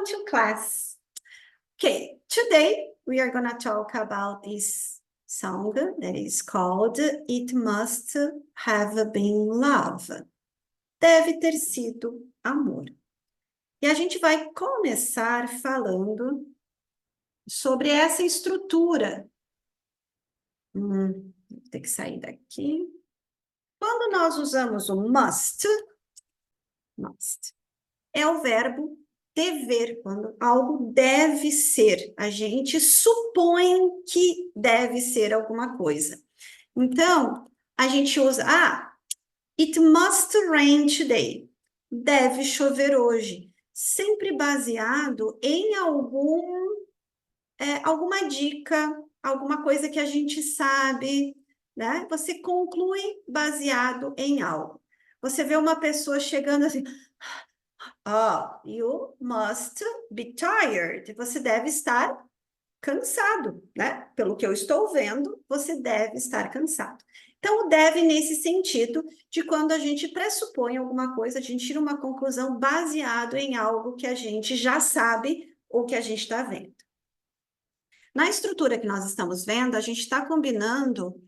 Welcome to class. Okay, today we are going to talk about this song that is called It Must Have Been Love. Deve ter sido amor. E a gente vai começar falando sobre essa estrutura. Vou ter que sair daqui. Quando nós usamos o must, é o verbo dever, quando algo deve ser. A gente supõe que deve ser alguma coisa. Então, a gente usa, it must rain today. Deve chover hoje. Sempre baseado em alguma dica, alguma coisa que a gente sabe, né? Você conclui baseado em algo. Você vê uma pessoa chegando assim... you must be tired. Você deve estar cansado, né? Pelo que eu estou vendo, você deve estar cansado. Então, o deve nesse sentido de quando a gente pressupõe alguma coisa, a gente tira uma conclusão baseado em algo que a gente já sabe ou que a gente está vendo. Na estrutura que nós estamos vendo, a gente está combinando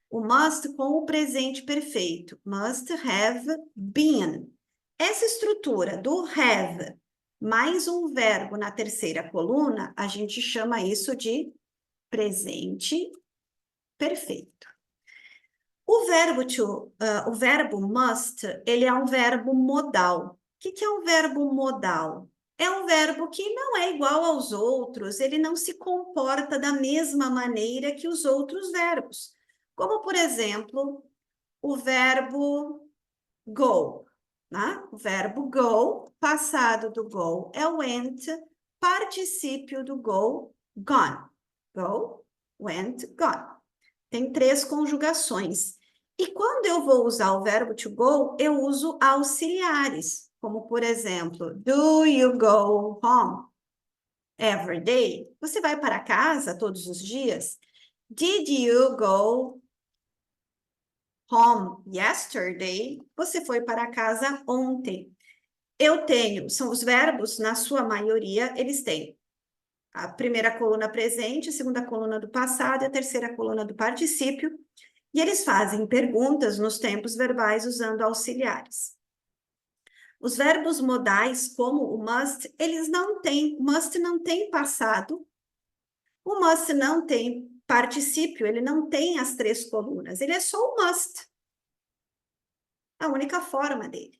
o must com o presente perfeito. Must have been. Essa estrutura do have mais um verbo na terceira coluna, a gente chama isso de presente perfeito. O verbo must, ele é um verbo modal. O que é um verbo modal? É um verbo que não é igual aos outros, ele não se comporta da mesma maneira que os outros verbos. Como, por exemplo, o verbo go. Né? O verbo go, passado do go é went, particípio do go, gone. Go, went, gone. Tem 3 conjugações. E quando eu vou usar o verbo to go, eu uso auxiliares, como por exemplo, do you go home every day? Você vai para casa todos os dias? Did you go home yesterday? Você foi para casa ontem. São os verbos, na sua maioria, eles têm a primeira coluna presente, a segunda coluna do passado e a terceira coluna do particípio, e eles fazem perguntas nos tempos verbais usando auxiliares. Os verbos modais, como o must, must não tem passado, o must não tem particípio, ele não tem as 3 colunas, ele é só o must. A única forma dele.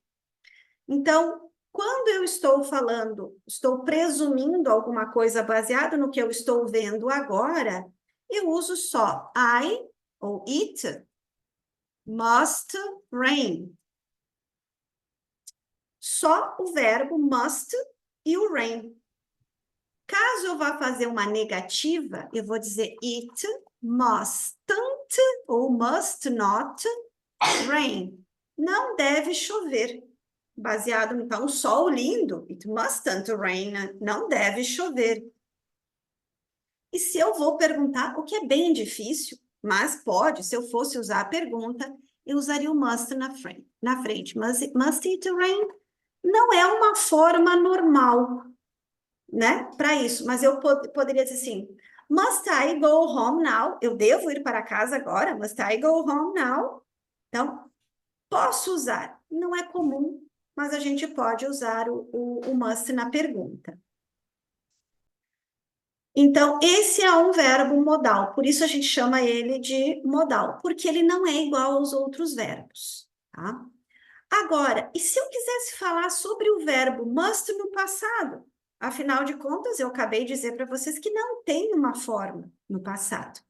Então, quando eu estou presumindo alguma coisa baseada no que eu estou vendo agora, eu uso só I ou it must rain. Só o verbo must e o rain. Caso eu vá fazer uma negativa, eu vou dizer it mustn't ou must not rain. Não deve chover. Baseado no sol lindo, it mustn't rain, não deve chover. E se eu vou perguntar, o que é bem difícil, mas pode, se eu fosse usar a pergunta, eu usaria o must na frente. Must it rain não é uma forma normal, né, para isso, mas eu poderia dizer assim, must I go home now? Eu devo ir para casa agora? Must I go home now? Então, posso usar. Não é comum, mas a gente pode usar o must na pergunta. Então, esse é um verbo modal, por isso a gente chama ele de modal, porque ele não é igual aos outros verbos, tá? Agora, e se eu quisesse falar sobre o verbo must no passado? Afinal de contas, eu acabei de dizer para vocês que não tem uma forma no passado.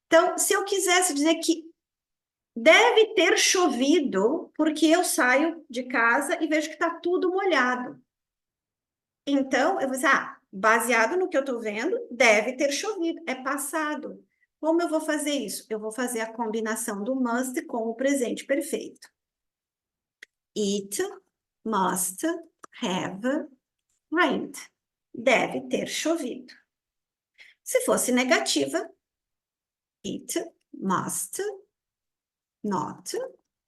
Então, se eu quisesse dizer que deve ter chovido, porque eu saio de casa e vejo que está tudo molhado. Então, eu vou dizer, baseado no que eu estou vendo, deve ter chovido, é passado. Como eu vou fazer isso? Eu vou fazer a combinação do must com o presente perfeito. It must have rained. Deve ter chovido. Se fosse negativa, it must not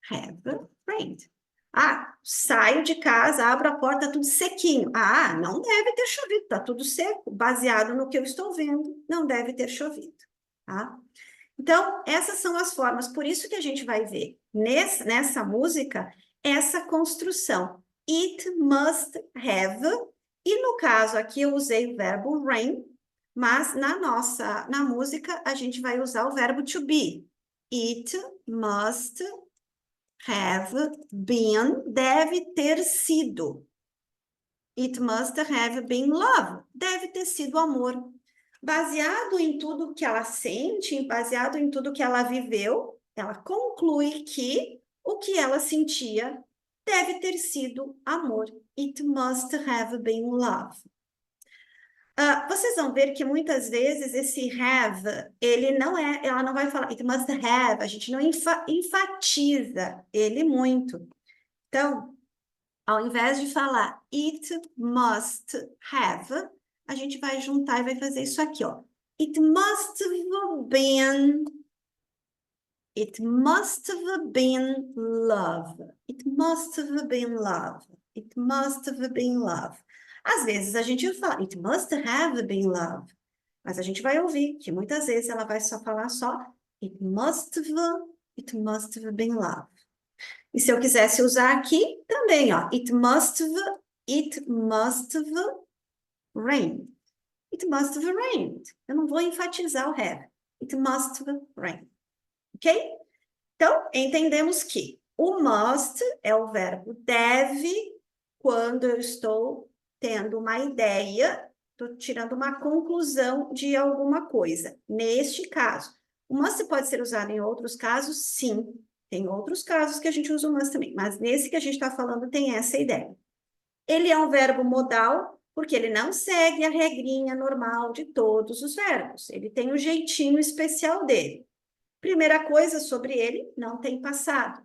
have rained. Ah, saio de casa, abro a porta, tudo sequinho. Ah, não deve ter chovido, tá tudo seco. Baseado no que eu estou vendo, não deve ter chovido, tá? Então, essas são as formas. Por isso que a gente vai ver nessa música essa construção. It must have. E no caso aqui eu usei o verbo rain, mas na música a gente vai usar o verbo to be. It must have been, deve ter sido. It must have been love, deve ter sido amor. Baseado em tudo que ela sente, baseado em tudo que ela viveu, ela conclui que o que ela sentia deve ter sido amor. It must have been love. Vocês vão ver que muitas vezes esse have, ele não é, ela não vai falar, it must have, a gente não enfatiza ele muito. Então, ao invés de falar it must have, a gente vai juntar e vai fazer isso aqui, ó. It must have been. It must have been love. It must have been love. It must have been love. Às vezes a gente fala, it must have been love. Mas a gente vai ouvir que muitas vezes ela vai só falar só, it must have been love. E se eu quisesse usar aqui, também, ó, it must have rained. It must have rained. Eu não vou enfatizar o have. It must have rained. Ok? Então, entendemos que o must é o verbo deve quando eu estou tendo uma ideia, estou tirando uma conclusão de alguma coisa. Neste caso, o must pode ser usado em outros casos? Sim. Tem outros casos que a gente usa o must também, mas nesse que a gente está falando tem essa ideia. Ele é um verbo modal, porque ele não segue a regrinha normal de todos os verbos. Ele tem um jeitinho especial dele. Primeira coisa sobre ele, não tem passado.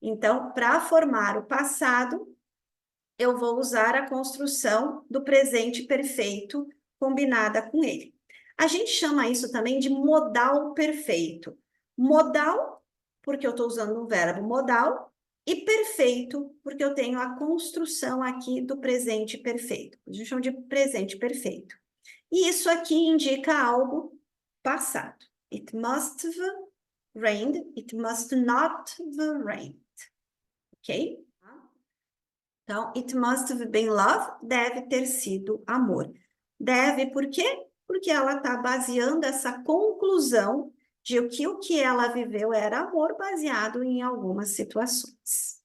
Então, para formar o passado, eu vou usar a construção do presente perfeito combinada com ele. A gente chama isso também de modal perfeito. Modal, porque eu estou usando um verbo modal, e perfeito, porque eu tenho a construção aqui do presente perfeito. A gente chama de presente perfeito. E isso aqui indica algo passado. It must have rained, it must not have rained. Ok? Então, it must have been love, deve ter sido amor. Deve por quê? Porque ela está baseando essa conclusão de que o que ela viveu era amor baseado em algumas situações.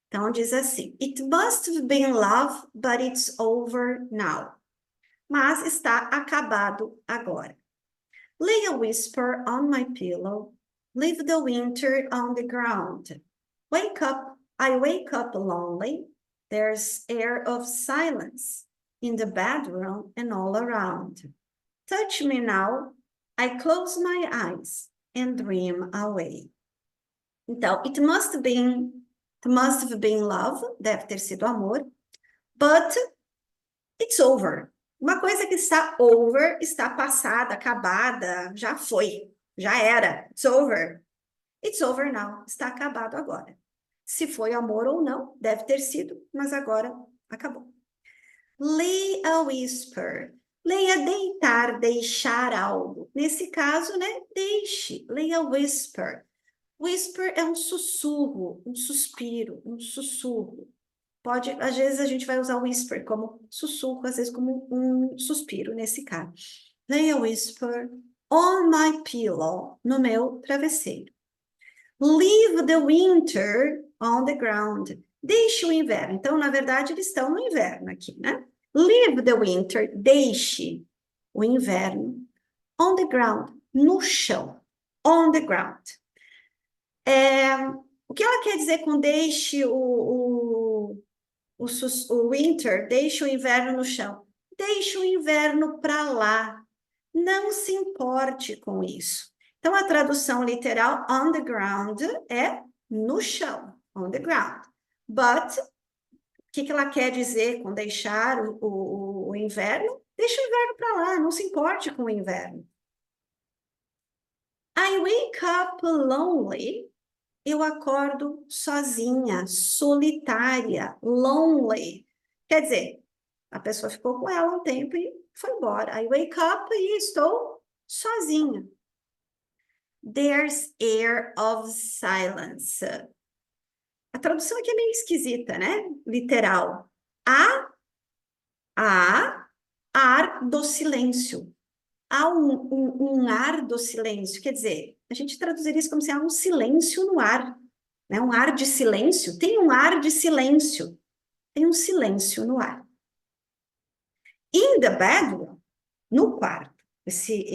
Então, diz assim, it must have been love, but it's over now. Mas está acabado agora. Lay a whisper on my pillow, leave the winter on the ground. Wake up, I wake up lonely, there's air of silence in the bedroom and all around. Touch me now, I close my eyes and dream away. Então, it must have been love, deve ter sido amor, but it's over. Uma coisa que está over, está passada, acabada, já foi, já era. It's over. It's over now. Está acabado agora. Se foi amor ou não, deve ter sido, mas agora acabou. Lay a whisper. Leia deitar, deixar algo. Nesse caso, né? Deixe. Lay a whisper. Whisper é um sussurro, um suspiro, um sussurro. Pode, às vezes a gente vai usar o whisper como sussurro, às vezes como um suspiro, nesse caso. Lay a whisper on my pillow, no meu travesseiro. Leave the winter on the ground. Deixe o inverno. Então, na verdade, eles estão no inverno aqui, né? Leave the winter, deixe o inverno on the ground, no chão. On the ground. O que ela quer dizer com deixe o winter, deixa o inverno no chão. Deixa o inverno para lá. Não se importe com isso. Então, a tradução literal on the ground é no chão, on the ground. But, o que ela quer dizer com deixar o inverno? Deixa o inverno para lá, não se importe com o inverno. I wake up lonely. eu acordo sozinha, solitária, lonely. Quer dizer, a pessoa ficou com ela um tempo e foi embora. I wake up e estou sozinha. There's air of silence. A tradução aqui é meio esquisita, né? Literal. Há ar do silêncio. Há um ar do silêncio. Quer dizer, a gente traduziria isso como se há um silêncio no ar, né? Um ar de silêncio. Tem um ar de silêncio. Tem um silêncio no ar. In the bedroom, no quarto, esse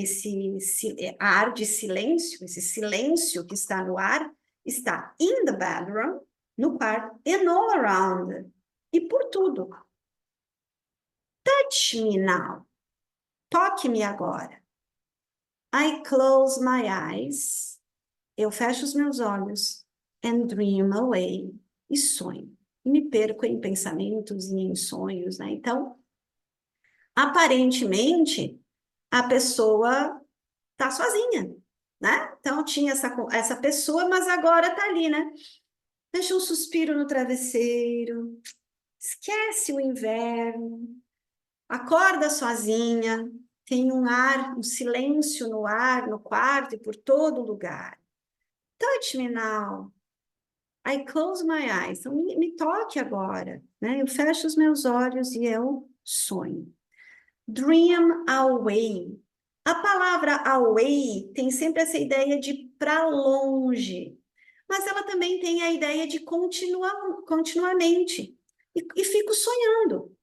ar de silêncio, esse silêncio que está no ar, está in the bedroom, no quarto, and all around, e por tudo. Touch me now. Toque-me agora. I close my eyes. Eu fecho os meus olhos and dream away. E sonho. E me perco em pensamentos e em sonhos, né? Então, aparentemente, a pessoa tá sozinha, né? Então, tinha essa pessoa, mas agora tá ali, né? Deixa um suspiro no travesseiro, esquece o inverno, acorda sozinha, tem um ar, um silêncio no ar, no quarto e por todo lugar. Touch me now. I close my eyes. Então, me toque agora, né? Eu fecho os meus olhos e eu sonho. Dream away. A palavra away tem sempre essa ideia de para longe, mas ela também tem a ideia de continuamente. E fico sonhando.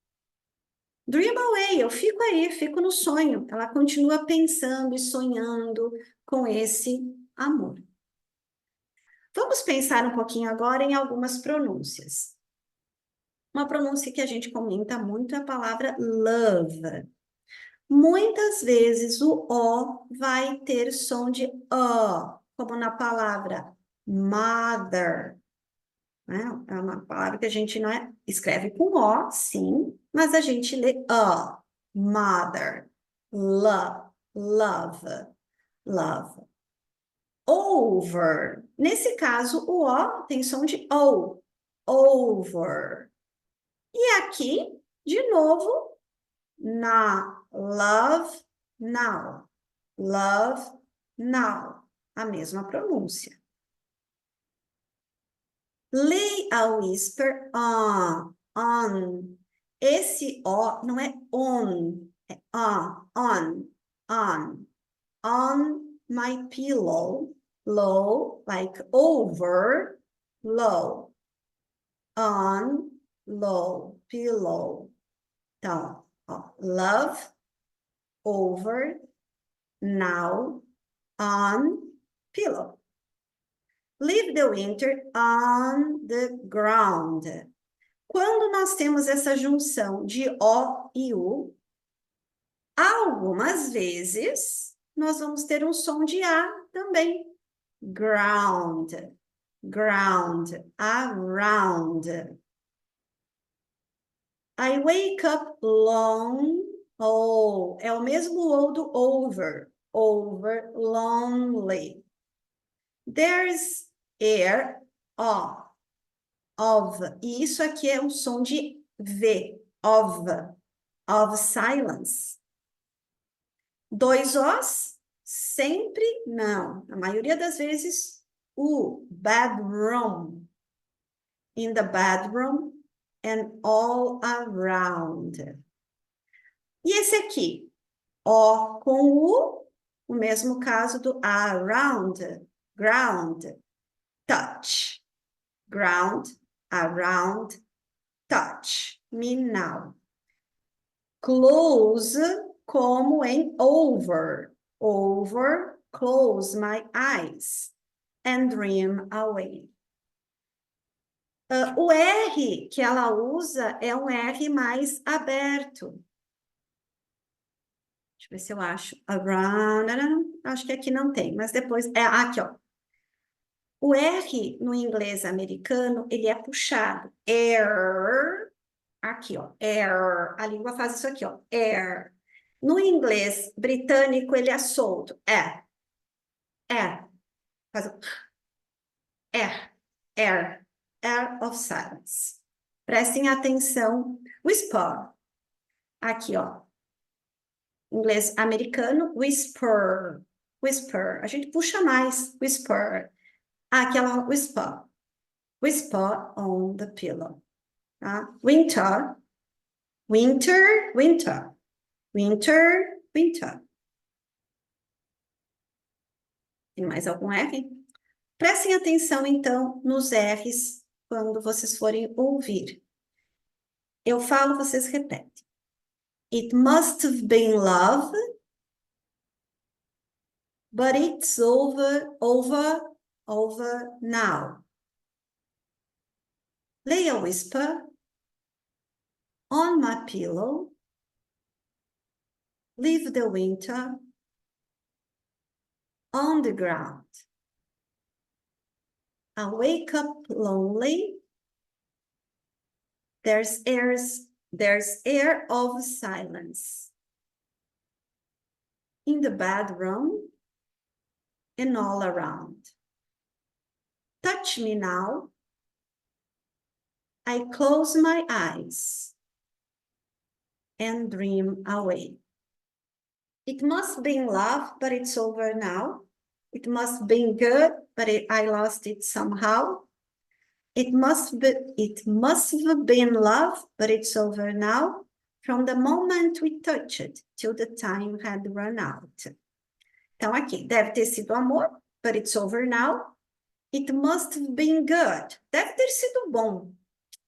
Dream away, eu fico aí, fico no sonho. Ela continua pensando e sonhando com esse amor. Vamos pensar um pouquinho agora em algumas pronúncias. Uma pronúncia que a gente comenta muito é a palavra love. Muitas vezes o O vai ter som de O, como na palavra mother, né? É uma palavra que a gente não escreve com O, sim, mas a gente lê O, mother, love, love, love. Over, nesse caso o O tem som de O, over. E aqui, de novo, na love now. Love now. A mesma pronúncia. Lay a whisper on. Esse O não é on, é on. On my pillow. Low, like over, low. On, low, pillow. Então, ó, love, over, now, on, pillow. Leave the winter on the ground. Quando nós temos essa junção de O e U, algumas vezes nós vamos ter um som de A também. Ground, ground, around. I wake up long. Oh, é o mesmo O do over. Over, lonely. There's air of. E isso aqui é um som de V. Of silence. Dois Os? Sempre não. A maioria das vezes, o bedroom. In the bedroom and all around. E esse aqui? O com o mesmo caso do around, ground, touch. Ground, around, touch. Me now. Close, como em over. Over, close my eyes and dream away. O R que ela usa é um R mais aberto. Deixa eu ver se eu acho. Around, acho que aqui não tem, mas depois... aqui, ó. O R no inglês americano, ele é puxado. Air, aqui, ó. Air, a língua faz isso aqui, ó. Air. No inglês britânico, ele é solto. Faz air of silence. Prestem atenção. Whisper. Aqui, ó. Inglês americano, whisper. Whisper. A gente puxa mais. Whisper. Aquela whisper. Whisper on the pillow. Tá? Winter. Winter, winter. Winter, winter. Tem mais algum R? Prestem atenção, então, nos R's quando vocês forem ouvir. Eu falo, vocês repetem. It must have been love, but it's over now. Lay a whisper on my pillow. Leave the winter on the ground. I wake up lonely. There's air of silence in the bedroom and all around. Touch me now. I close my eyes and dream away. It must be in love, but it's over now. It must be good, but I lost it somehow. It must have been love, but it's over now. From the moment we touched till the time had run out. Então aqui, deve ter sido amor, but it's over now. It must have been good. Deve ter sido bom,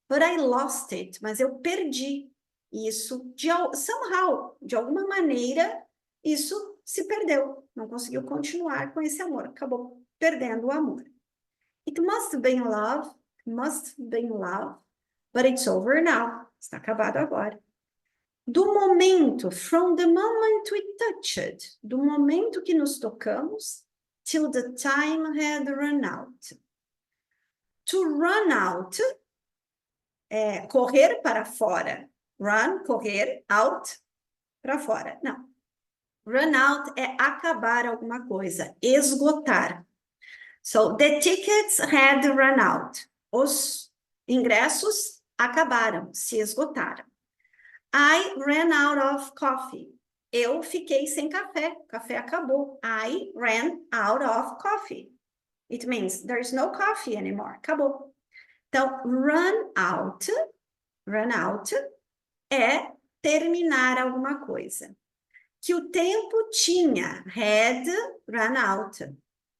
but I lost it. Mas eu perdi isso somehow, de alguma maneira, isso se perdeu. Não conseguiu continuar com esse amor. Acabou perdendo o amor. It must have been love. Must have been love, but it's over now. Está acabado agora. Do momento, from the moment we touched, do momento que nos tocamos, till the time had run out. To run out é correr para fora. Run, correr, out, para fora. Não. Run out é acabar alguma coisa, esgotar. So, the tickets had run out. Os ingressos acabaram, se esgotaram. I ran out of coffee. Eu fiquei sem café. O café acabou. I ran out of coffee. It means there's no coffee anymore. Acabou. Então, run out é terminar alguma coisa. Que o tempo tinha, had run out.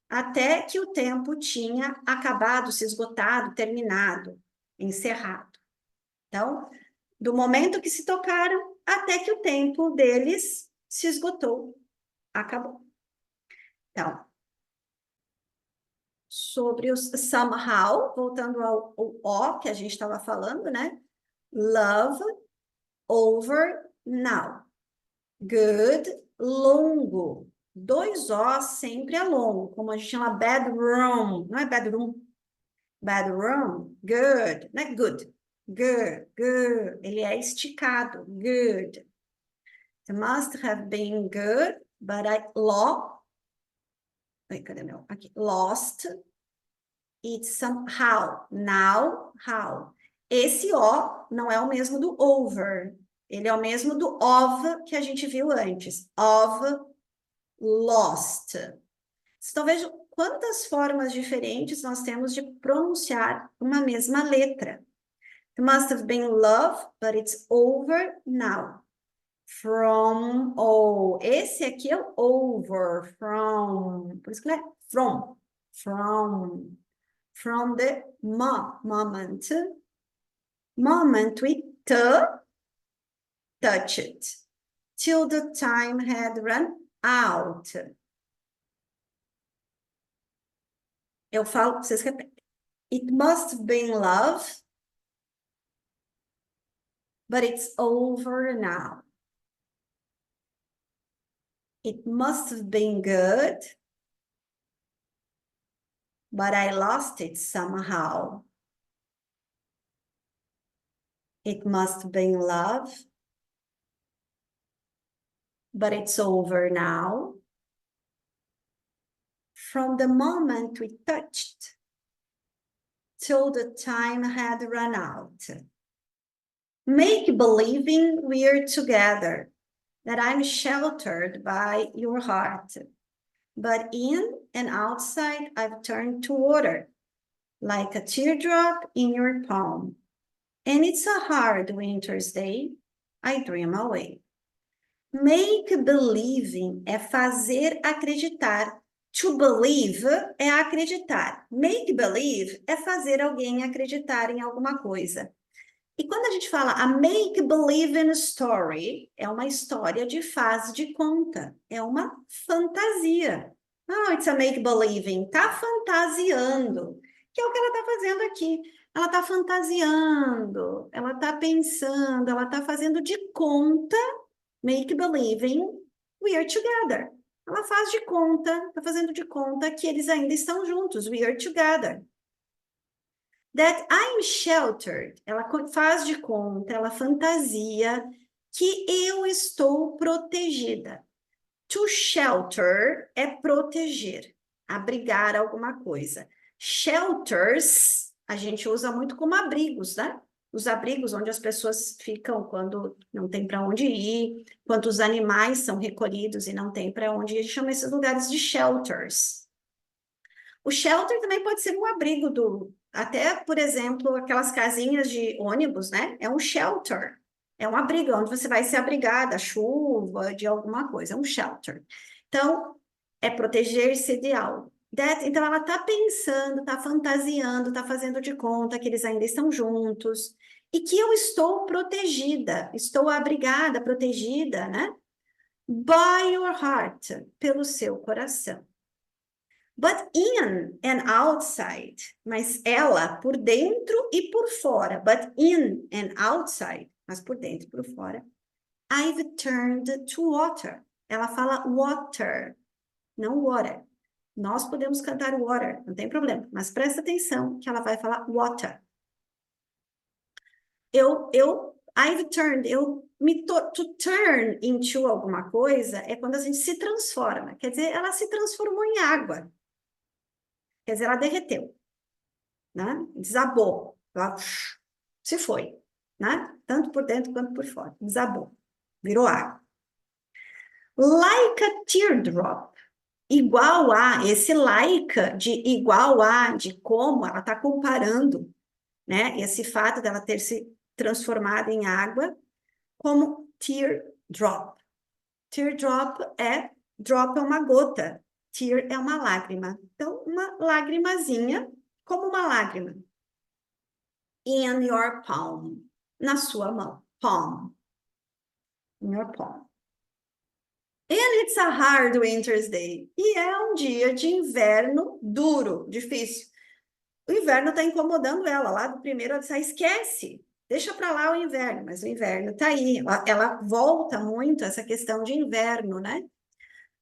Até que o tempo tinha acabado, se esgotado, terminado, encerrado. Então, do momento que se tocaram, até que o tempo deles se esgotou, acabou. Então, sobre os somehow, voltando ao O que a gente estava falando, né? Love, over, now. Good, longo. 2 O sempre é longo, como a gente chama bedroom, não é bedroom. Bedroom, good, não é good. Good, good. Ele é esticado, good. It must have been good, but I cadê meu? Aqui, lost it somehow. Now, how? Esse O não é o mesmo do over. Ele é o mesmo do of que a gente viu antes. Of lost. Então, vejam quantas formas diferentes nós temos de pronunciar uma mesma letra. It must have been love, but it's over now. From, esse aqui é o over, from, por isso que é from the moment we touched, till the time had run out. Eu falo, vocês repetem. It must have been love, but it's over now. It must have been good, but I lost it somehow. It must have been love, but it's over now. From the moment we touched till the time had run out. Make believing we're together, that I'm sheltered by your heart. But in and outside, I've turned to water, like a teardrop in your palm. And it's a hard winter's day, I dream away. Make believing é fazer acreditar. To believe é acreditar. Make believe é fazer alguém acreditar em alguma coisa. E quando a gente fala a make believe in story, é uma história de faz de conta, é uma fantasia. Oh, it's a make believing, tá fantasiando, que é o que ela tá fazendo aqui. Ela tá fantasiando, ela tá pensando, ela tá fazendo de conta, make believing we are together. Ela faz de conta, tá fazendo de conta que eles ainda estão juntos, we are together. That I'm sheltered, ela faz de conta, ela fantasia que eu estou protegida. To shelter é proteger, abrigar alguma coisa. Shelters, a gente usa muito como abrigos, né? Os abrigos onde as pessoas ficam quando não tem para onde ir, quando os animais são recolhidos e não tem para onde ir, a gente chama esses lugares de shelters. O shelter também pode ser um abrigo até, por exemplo, aquelas casinhas de ônibus, né? É um shelter. É um abrigo onde você vai se abrigar da chuva, de alguma coisa. É um shelter. Então, é proteger-se de algo. Então, ela está pensando, está fantasiando, está fazendo de conta que eles ainda estão juntos e que eu estou protegida, estou abrigada, protegida, né? By your heart, pelo seu coração. But in and outside, mas ela por dentro e por fora. But in and outside, mas por dentro e por fora. I've turned to water. Ela fala water, não water. Nós podemos cantar water, não tem problema. Mas presta atenção que ela vai falar water. I've turned, to turn into alguma coisa é quando a gente se transforma. Quer dizer, ela se transformou em água. Quer dizer, ela derreteu, né? Desabou, ela se foi, né? Tanto por dentro quanto por fora, desabou, virou água. Like a teardrop, igual a, esse like de igual a, de como ela está comparando, né? Esse fato dela ter se transformado em água, como teardrop. Teardrop drop é uma gota, tear é uma lágrima. Então, uma lagrimazinha, como uma lágrima. In your palm, na sua mão, palm, in your palm. And it's a hard winter's day. E é um dia de inverno duro, difícil. O inverno está incomodando ela. Lá do primeiro, ela disse, esquece, deixa para lá o inverno. Mas o inverno está aí. Ela volta muito essa questão de inverno, né?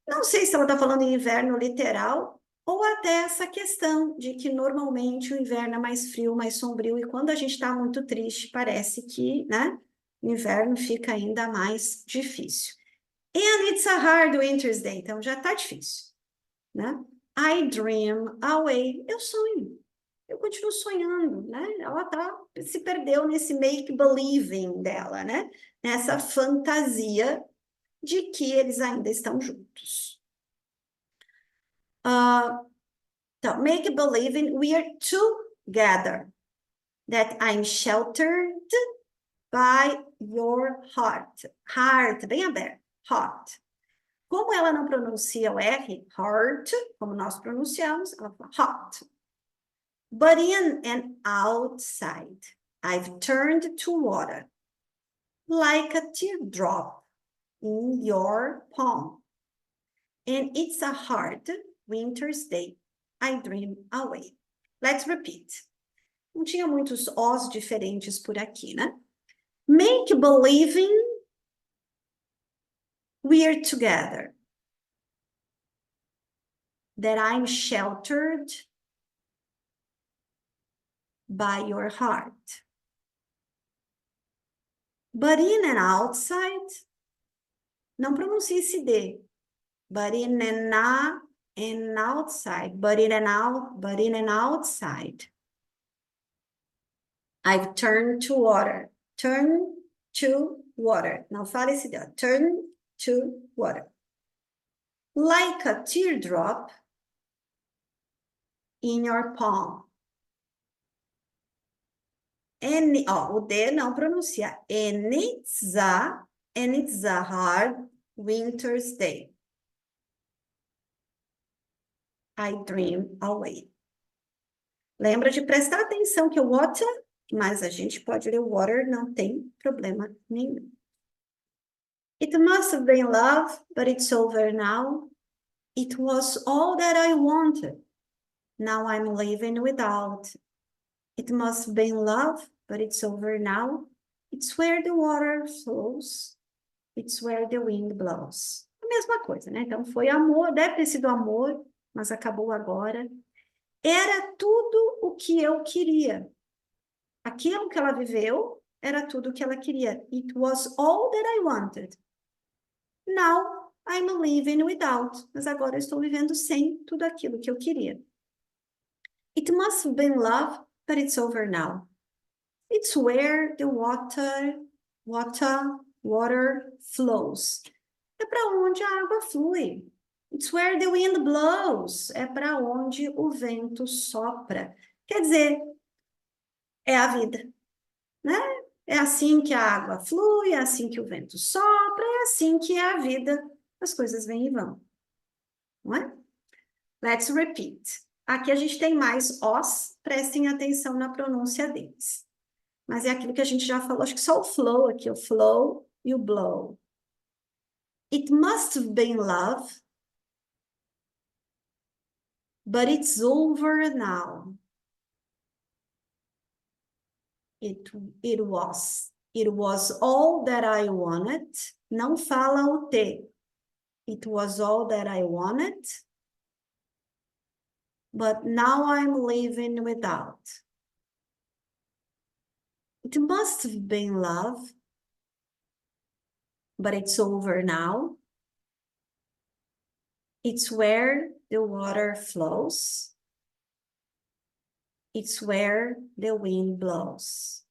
Não sei se ela está falando em inverno literal ou até essa questão de que normalmente o inverno é mais frio, mais sombrio, e quando a gente está muito triste, parece que, né, o inverno fica ainda mais difícil. And it's a hard winter's day, então já está difícil, né? I dream away, eu sonho, eu continuo sonhando, né? Ela se perdeu nesse make-believing dela, né? Nessa fantasia de que eles ainda estão juntos. Então, make believing we are together, that I'm sheltered by your heart. Heart, bem aberto, heart. Como ela não pronuncia o R, heart, como nós pronunciamos, ela fala heart. But in and outside, I've turned to water, like a teardrop in your palm. And it's a hard winter's day, I dream away. Let's repeat. Não tinha muitos Os diferentes por aqui, né? Make believing we're together. That I'm sheltered by your heart. But in and outside, não pronuncie esse D. But in and outside. But in and outside. I've turned to water. Turn to water. Não fala esse dedo. Turn to water. Like a teardrop in your palm. O D não pronuncia. And it's a hard winter's day. I dream away. Lembra de prestar atenção que o water, mas a gente pode ler water, não tem problema nenhum. It must have been love, but it's over now. It was all that I wanted. Now I'm living without. It must have been love, but it's over now. It's where the water flows. It's where the wind blows. A mesma coisa, né? Então foi amor, deve ter sido amor, mas acabou agora. Era tudo o que eu queria. Aquilo que ela viveu era tudo o que ela queria. It was all that I wanted. Now I'm living without. Mas agora eu estou vivendo sem tudo aquilo que eu queria. It must have been love, but it's over now. It's where the water flows. É para onde a água flui. It's where the wind blows. É para onde o vento sopra. Quer dizer, é a vida, né? É assim que a água flui, é assim que o vento sopra, é assim que é a vida. As coisas vêm e vão, não é? Let's repeat. Aqui a gente tem mais os, prestem atenção na pronúncia deles. Mas é aquilo que a gente já falou, acho que só o flow aqui, o flow e o blow. It must have been love, but it's over now. It was all that I wanted. Não fala o T. It was all that I wanted, but now I'm living without. It must have been love, but it's over now. It's where the water flows. It's where the wind blows.